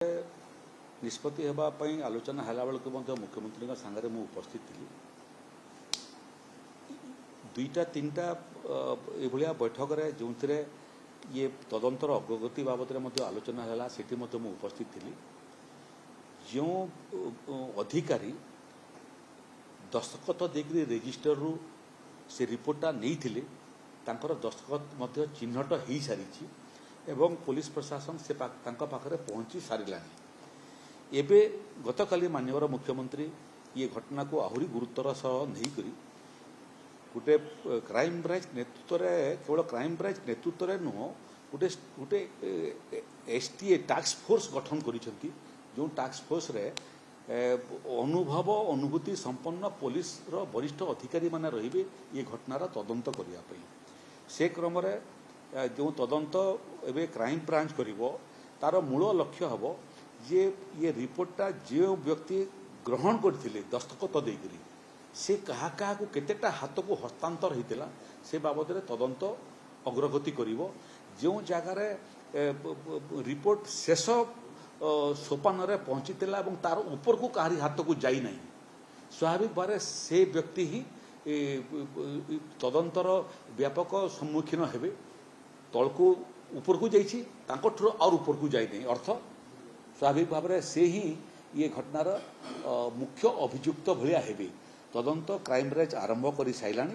निष्पत्ति होगापी आलोचना है बेलू मुख्यमंत्री सागर मु उपस्थित थी दुईटा तीन टा ये बैठक जो ये तदंतर अग्रगति बाबद आलोचना है से उपस्थित थी जो अधिकारी दस्तखत देकर रेजिस्टर रु से रिपोर्टा नहीं थिले तांकर दस्तखत चिन्हट हो सारी एवं पुलिस प्रशासन से पाखरे पहुंची सारा एबे गतकाली माननीय मुख्यमंत्री ये घटना को आहरी गुरुतर सह नहीं करी गोटे क्राइम ब्रांच नेतृत्व केवल क्राइम ब्रांच नेतृत्व नुह गोटे गोटे एसटीए टास्क फोर्स गठन करिसेंती जो टास्क फोर्स रे अनुभव अनुभूति संपन्न पुलिस रो वरिष्ठ अधिकारी माने रहिबे ये घटनार तदंत करिया पई से क्रम रे जो तदंत एबे क्राइम ब्रांच करिवो तार मूल लक्ष्य हबो जे ये रिपोर्टटा जो व्यक्ति ग्रहण करथिले दस्तखत देकरी से कहा कहा को केतेटा हाथ को हस्तांतर होता से बाबद रे तदंत अग्रगति करिवो जो जगार रिपोर्ट शेष सोपान रे पहुंचीला तार ऊपर को कहारी हाथ को जाई नहीं स्वाभाविक भाव से व्यक्ति ही तदंतर व्यापक सम्मुखीन हेबे तलको ऊपर को जाइछि तांको ठुर और ऊपर को जाई नहीं अर्थ स्वाभाविक भाव से ही ये घटनार मुख्य अभियुक्त भाया हेबे तदंत क्राइम ब्रांच आरंभ कर सारा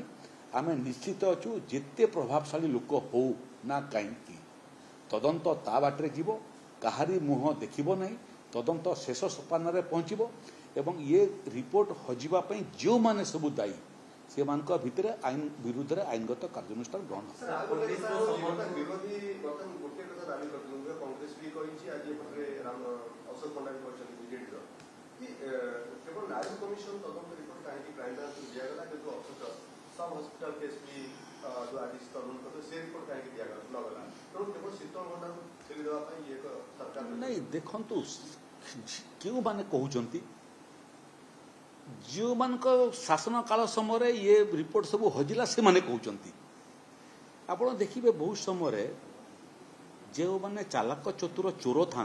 आम निश्चित अच्छु जिते प्रभावशाली लोक हो ना कहीं तदंत ता बाटे जीव कहारी मुह देखिबो नहीं तदंत शेष सोपान रे पहुंचीबो एवं ये रिपोर्ट हजिबापी जो माने सबु दायी से मान भितर आईन विरुद्ध रे आईनगत कार्यानुष्ठान ग्रहण नहीं देखु क्यों माने कहते जो मान शासन काल समय ये रिपोर्ट सब हजिला से माने कहते आप देखिए बहुत समय जो माने चालाक चतुर चोर था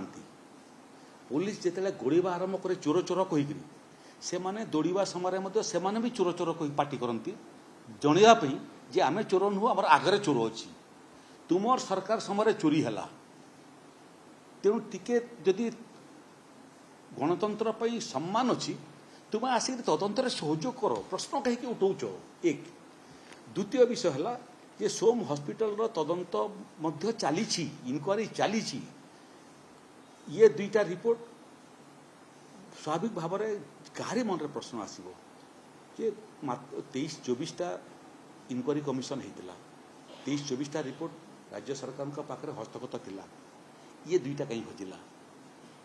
पुलिस जिते गोड़ा आरंभ करे चोर चोर कहीकि से माने दौड़ा समय से माने भी चोर चोर कही पार्टी करती जनवाई जे आमे चोर नुह आम आगरे चोर अच्छी तुमर सरकार समय चोरी है तेणु टिके जदि गणतंत्र पर सम्मान अच्छी तुम आसिक तदंतर सहयोग कर प्रश्न कहीं उठाऊच एक द्वितीय विषय है ये सोम हॉस्पिटल तदंत चली इनक्वारी चली ये दुईटा रिपोर्ट स्वाभाविक भाव में कहारी मन में प्रश्न आसो जे 23-24टा इनक्वारी कमिशन होता 23-24टा रिपोर्ट राज्य सरकार पाखे हस्तगत थिला ये दुईटा कहीं हजिला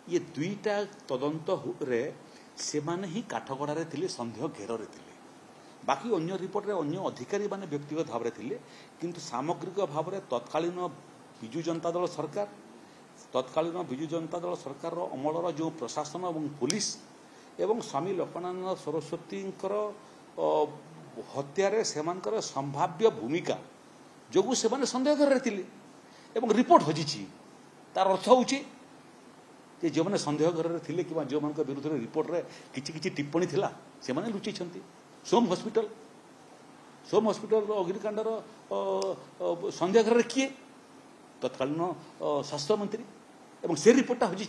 ये दुईटा तदंत रे से माने ही काठगड़ा थे संदेह घेर थे बाकी अन्य रिपोर्ट रे अन्य अधिकारी माने व्यक्तिगत भाव में थे किंतु सामग्रिक भाव में तत्कालीन विजु जनता दल सरकार तत्कालीन विजु जनता दल सरकार अमलर जो प्रशासन और पुलिस एवं स्वामी लोकनानंद सरस्वती हत्यार से संभाव्य भूमिका जो से सन्देह घर थे रिपोर्ट हजिची तार अर्थ हूँ जो मैंने सन्देह घर थे कि जो मान विरुद्ध रिपोर्ट रे किछि टिप्पणी थिला से माने लुचै सोम हॉस्पिटल अग्निकांडर सन्देह घर किए तत्कालीन स्वास्थ्य मंत्री एवं से रिपोर्टा हजी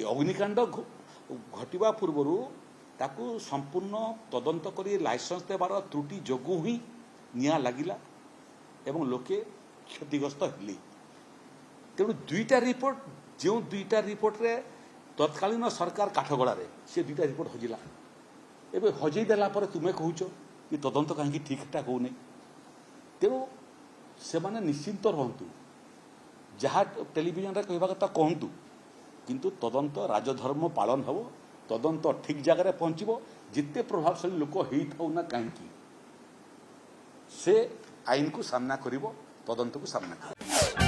अग्निकांड घटवा पूर्वर ताकू संपूर्ण तदंत कर लाइसेंस देवार त्रुटि जोगु ही निया लगिला एवं लोके क्षतिग्रस्त हेले तेणु दुईटा रिपोर्ट जो दुईटा रिपोर्ट रे तत्कालीन सरकार काठगड़ा से दुईटा रिपोर्ट हजिला एवं हजेदेला तुम्हें कहूच कि तदंत कहीं ठीक ठाक हो तेणु से माने निश्चिंत रहतु जहाँ टेलीविजन रे कहवा कथा कहतु किंतु तदंत राजधर्म पालन हम तदंत ठीक जगह पहुँचब जिते प्रभावशाली लोक हो ना कहीं से आईन को सामना कर तदंत को सामना कर